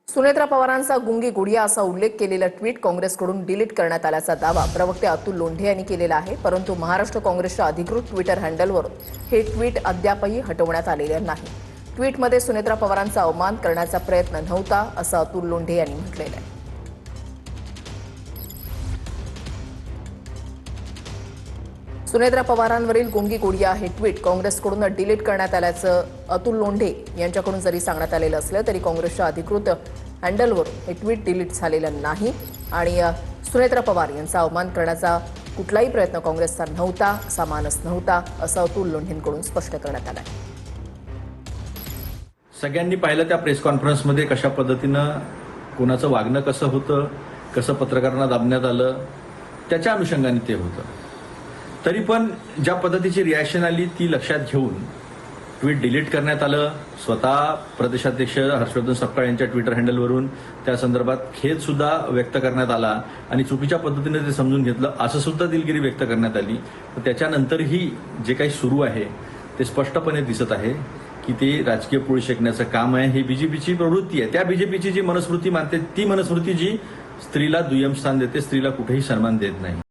सुनेत्रा पवारांचा गुंगी गुडिया असा उल्लेख केलेला ट्विट काँग्रेसकडून डिलीट करण्यात आल्याचा दावा प्रवक्ते अतुल लोंढे यांनी केलेला आहे। परंतु महाराष्ट्र काँग्रेसच्या अधिकृत ट्विटर हँडलवरून हे ट्विट अद्यापही हटवण्यात आलेले नाही। ट्विटमध्ये सुनेत्रा पवारांचा अवमान करण्याचा प्रयत्न नव्हता असं अतुल लोंढे यांनी म्हटलेलं आहे। सुनेत्रा पवारांवरील गुंगी गुडिया हे ट्विट काँग्रेसकडून डिलीट करण्यात आल्याचं अतुल लोंढे यांच्याकडून जरी सांगण्यात आलेलं असलं तरी काँग्रेसच्या अधिकृत हँडलवरून हे ट्विट डिलीट झालेलं नाही आणि सुनेत्रा पवार यांचा अवमान करण्याचा कुठलाही प्रयत्न काँग्रेसचा नव्हता, असा मानस नव्हता असं अतुल लोंढेंकडून स्पष्ट करण्यात आलं आहे। सगळ्यांनी पाहिलं त्या प्रेस कॉन्फरन्समध्ये कशा पद्धतीनं कोणाचं वागणं कसं होतं, कसं पत्रकारांना दाबण्यात आलं, त्याच्या अनुषंगाने ते होतं। तरी पण ज्या पद्धतीची रिॲक्शन आली ती लक्षात घेऊन ट्विट डिलीट करण्यात आलं। स्वतः प्रदेशाध्यक्ष हर्षवर्धन सपकाळ यांच्या ट्विटर हँडलवरून त्या संदर्भात खेद सुद्धा व्यक्त करण्यात आला आणि चुकीच्या पद्धतीने ते समजून घेतलं असं सुद्धा दिलगिरी व्यक्त करण्यात आली। तर त्याच्यानंतरही जे काही सुरू आहे ते स्पष्टपणे दिसत आहे की ते राजकीय पोळी शेकण्याचं काम आहे। ही बीजेपीची प्रवृत्ती आहे। त्या बीजेपीची जी मनस्मृती मानते ती मनस्मृती जी स्त्रीला दुय्यम स्थान देते, स्त्रीला कुठेही सन्मान देत नाही।